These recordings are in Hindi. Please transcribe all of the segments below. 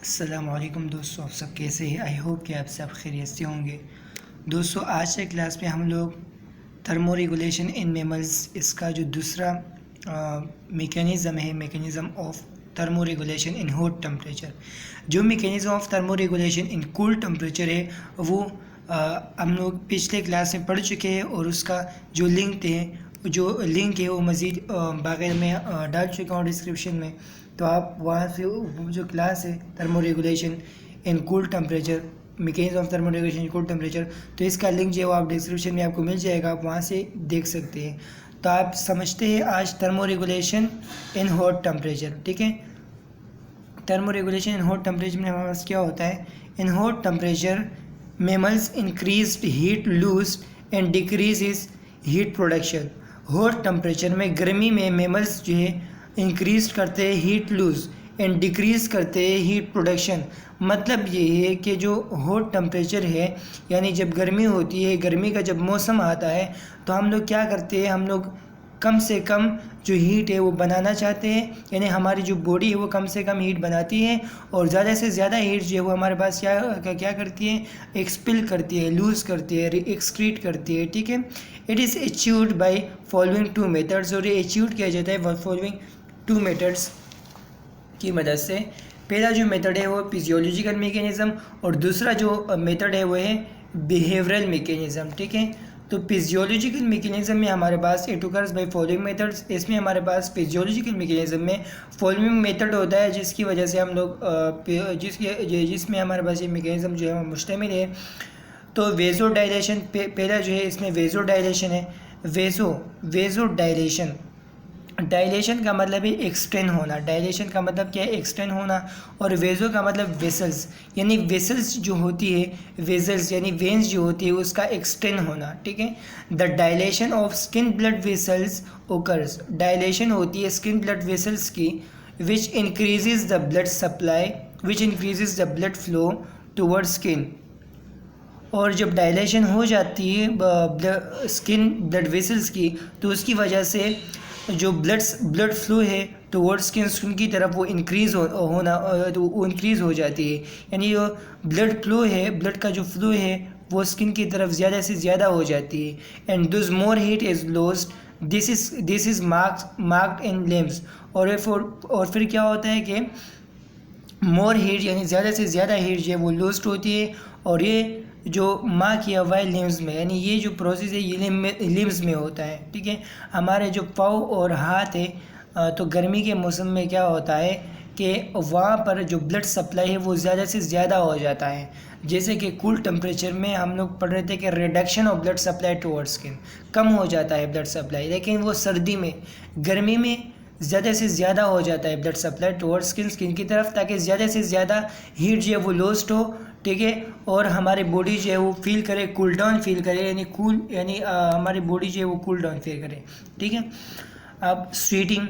अस्सलामुअलैकुम दोस्तों, आप सब कैसे हैं। आई होप कि आप सब खैरियत से होंगे। दोस्तों, आज के क्लास में हम लोग थर्मो रेगुलेशन इन मैमल्स, इसका जो दूसरा मेकेनिज़्म है, mechanism of thermoregulation in hot temperature. जो mechanism of thermoregulation in cool temperature है वो हम लोग पिछले क्लास में पढ़ चुके हैं और उसका जो लिंक है वो मज़ीद बाकायदा में डाल चुका हूँ डिस्क्रिप्शन में। तो आप वहाँ से जो क्लास है thermoregulation in cool temperature, mechanism of thermoregulation in cool temperature, तो इसका लिंक जो है वो आप डिस्क्रिप्शन में आपको मिल जाएगा, आप वहाँ से देख सकते हैं। तो आप समझते हैं आज thermoregulation in hot temperature. ठीक है, thermoregulation in hot temperature में हमारे पास क्या होता है। In hot temperature mammals increase heat lose and decrease is heat production. Hot temperature में गर्मी में मेमल्स जो है इंक्रीज करते हैं हीट लूज एंड डिक्रीज करते हैं हीट प्रोडक्शन। मतलब ये है कि जो हॉट टेम्परेचर है, यानी जब गर्मी होती है, गर्मी का जब मौसम आता है, तो हम लोग क्या करते हैं, हम लोग कम से कम जो हीट है वो बनाना चाहते हैं, यानी हमारी जो बॉडी है वो कम से कम हीट बनाती है और ज़्यादा से ज़्यादा हीट जो है वो हमारे पास क्या करती है, एक्सपेल करती है, लूज़ करती है, एक्सक्रीट करती है। ठीक है, it is achieved by following two methods, और ये अचीव किया जाता है फॉलोइंग टू मेथड्स की मदद से। पहला जो मेथड है वो फिजियोलॉजिकल मैकेनिज़्म और दूसरा जो मेथड है वो है बिहेवियरल मैकेनिज़्म। ठीक है, तो फिजियोलॉजिकल मैकेनिज़्म में हमारे पास it occurs by following methods. इसमें हमारे पास फिजियोलॉजिकल मैकेनिज़्म में फॉलोइंग मेथड होता है, जिसकी वजह से हम लोग जिसमें हमारे पास ये मैकेनिज़्म जो है वो मुश्तमिल है। तो वेजो डायलेशन पहला जो है, इसमें वेजो डायलेशन है। वेजो डायलेशन, डायलेशन का मतलब है एक्सटेंड होना। डायलेशन का मतलब क्या है, एक्सटेंड होना। और वेजो का मतलब वेसल्स, यानी वेसल्स जो होती है, वेजल्स यानी वेंस जो होती है उसका एक्सटेंड होना। ठीक है, the dilation of skin blood vessels occurs, dilation होती है स्किन ब्लड वेसल्स की, विच increases the blood supply, which increases the blood flow toward skin. और जब डायलेशन हो जाती है स्किन ब्लड वेसल्स की, तो उसकी वजह से जो ब्लड फ्लो है टुवर्ड्स स्किन की तरफ वो इंक्रीज़ होना, तो वो इंक्रीज़ हो जाती है। यानी जो ब्लड फ्लो है, ब्लड का जो फ्लो है वो स्किन की तरफ ज़्यादा से ज़्यादा हो जाती है। And this more heat is lost, this is marked in limbs. और फिर क्या होता है कि मोर हीट यानी ज़्यादा से ज़्यादा हीट जो है वो लॉस्ट होती है, और ये जो मार्क किया हुआ है लिम्स में, यानी ये जो प्रोसेस है ये लिम्स में होता है। ठीक है, हमारे जो पाँव और हाथ है, तो गर्मी के मौसम में क्या होता है कि वहाँ पर जो ब्लड सप्लाई है वो ज़्यादा से ज़्यादा हो जाता है। जैसे कि कूल टेम्परेचर में हम लोग पढ़ रहे थे कि reduction of blood supply towards skin, कम हो जाता है ब्लड सप्लाई, लेकिन वो सर्दी में, गर्मी में ज़्यादा से ज़्यादा हो जाता है ब्लड सप्लाई टुवर्ड्स स्किन की तरफ, ताकि ज़्यादा से ज़्यादा हीट जो है वो लॉस्ट हो। ठीक है, और हमारी बॉडी जो है वो फील करे, कूल डाउन फील करे, यानी हमारी बॉडी जो है वो कूल डाउन फील करे। ठीक है, अब स्वीटिंग,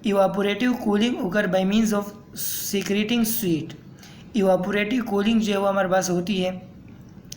इवापोरेटिव कूलिंग ओकर bye means of secreting sweet. Evaporative cooling जो है वो हमारे पास होती है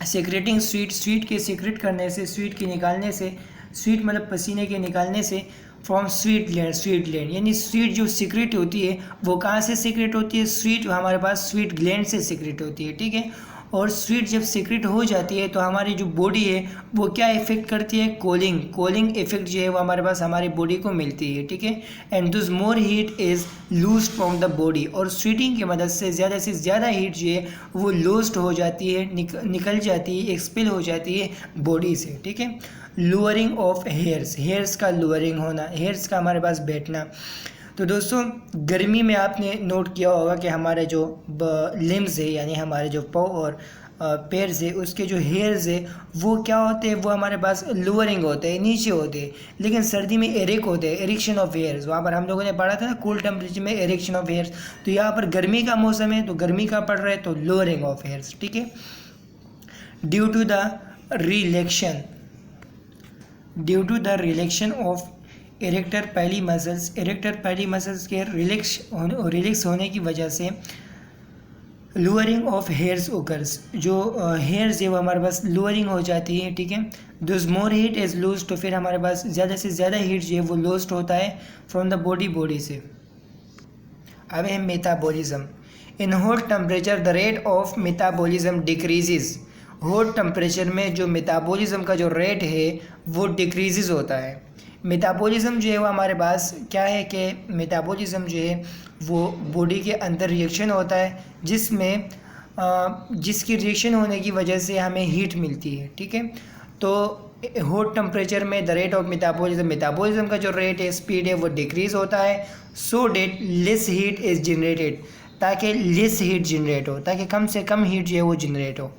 सीक्रेटिंग स्वीट के सीक्रेट करने से, स्वीट के निकालने से, स्वीट मतलब पसीने के निकालने से, फ्रॉम स्वीट ग्लैंड, यानी स्वीट जो सीक्रेट होती है वो कहाँ से सीक्रेट होती है, स्वीट हमारे पास स्वीट ग्लैंड से सीक्रेट होती है। ठीक है, और स्वीट जब सीक्रेट हो जाती है तो हमारी जो बॉडी है वो क्या इफेक्ट करती है, कूलिंग इफेक्ट जो है वो हमारे पास हमारी बॉडी को मिलती है। ठीक है, and this more heat is lose from the body, और स्वीटिंग की मदद से ज़्यादा हीट जो है वो लूज हो जाती है, निकल जाती है, एक्सपेल हो जाती है बॉडी से। ठीक है, लोअरिंग ऑफ हेयर्स का लोअरिंग होना, हेयर्स का हमारे पास बैठना। तो दोस्तों, गर्मी में आपने नोट किया होगा कि हमारे जो लिम्स है, यानी हमारे जो पाँव और पैर से उसके जो हेयर्स है वो क्या होते हैं, वो हमारे पास लोअरिंग होते हैं, नीचे होते हैं। लेकिन सर्दी में एरिक होते हैं, एरिक्शन ऑफ हेयर्स। वहाँ पर हम लोगों ने पढ़ा था ना कूल टेम्परेचर में एरिक्शन ऑफ हेयर्स। तो यहाँ पर गर्मी का मौसम है तो गर्मी का पड़ रहा है, तो लोअरिंग ऑफ हेयर्स। ठीक है, due to the relaxation of erector pili muscles के रिलैक्स होने की वजह से लोअरिंग ऑफ हेयर्स ओकर्स, जो हेयर्स है वो हमारे पास लोअरिंग हो जाती है। ठीक है, this more heat is lose, तो फिर हमारे पास ज़्यादा से ज़्यादा हीट जो है वो लॉस्ट होता है फ्रॉम द बॉडी से। अब है metabolism. In hot temperature the rate of metabolism decreases. Hot temperature में जो मेटाबॉलिज्म का जो रेट है वो डिक्रीजेज होता है। मेटाबॉलिज्म जो है वो हमारे पास क्या है कि मेटाबॉलिज्म जो है वो बॉडी के अंदर रिएक्शन होता है जिसमें जिसकी रिएक्शन होने की वजह से हमें हीट मिलती है, ठीक है। तो हॉट टेम्परेचर में द रेट ऑफ मेटाबॉलिज्म का जो रेट है, स्पीड है, वो डिक्रीज़ होता है so that less heat is generated, ताकि लेस हीट जनरेट हो, ताकि कम से कम हीट जो है वो जनरेट हो।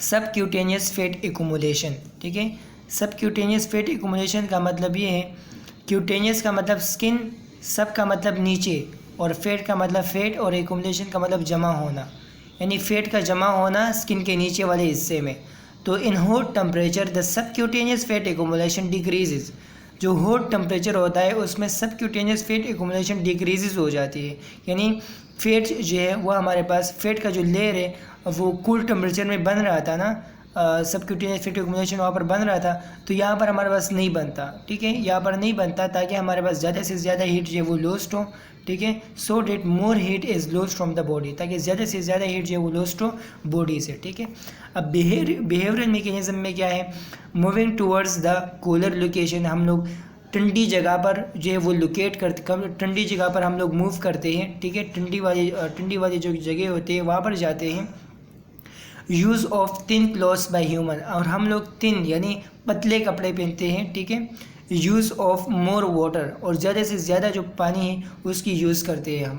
सब क्यूटेनियस फैट एक्यूमुलेशन, ठीक है। सब क्यूटेनियस फैट एक्यूमुलेशन का मतलब ये है, क्यूटेनियस का मतलब स्किन, सब का मतलब नीचे, और फैट का मतलब फैट, और एक्यूमुलेशन का मतलब जमा होना, यानी फैट का जमा होना स्किन के नीचे वाले हिस्से में। तो इन hot temperature the subcutaneous fat accumulation decreases. जो हॉट टेम्परेचर होता है उसमें सबक्यूटेनियस फैट एक्यूमुलेशन डिक्रीजेज हो जाती है, यानी फैट जो है वो हमारे पास फैट का जो लेयर है वो कूल टेम्परेचर में बन रहा था ना, सबक्यूटेनियस फैट एक्यूमुलेशन वहाँ पर बन रहा था, तो यहाँ पर हमारे पास नहीं बनता, ठीक है। यहाँ पर नहीं बनता ताकि हमारे पास ज़्यादा से ज़्यादा हीट जो है वो लॉस्ट हो, ठीक है। So that more heat is lost from the body, ताकि ज़्यादा से ज़्यादा हीट जो है वो लॉस्ट हो बॉडी से, ठीक है। अब बिहेवियरल मैकेनिज्म में क्या है, moving towards the cooler location. हम लोग ठंडी जगह पर जो है वो लोकेट करते, ठंडी जगह पर हम लोग मूव करते हैं, ठीक है। ठंडी वाली जो जगह होती है वहाँ पर जाते हैं। Use of thin clothes by human, और हम लोग थिन यानी पतले कपड़े पहनते हैं, ठीक है। यूज़ ऑफ मोर वाटर, और ज़्यादा से ज़्यादा जो पानी है उसकी यूज़ करते हैं हम।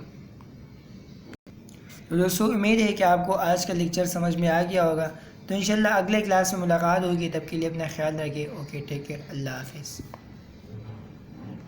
तो दोस्तों उम्मीद है कि आपको आज का लेक्चर समझ में आ गया होगा। तो इंशाल्लाह अगले क्लास में मुलाकात होगी, तब के लिए अपना ख्याल रखिए। ओके, टेक केयर, अल्लाह हाफिज़।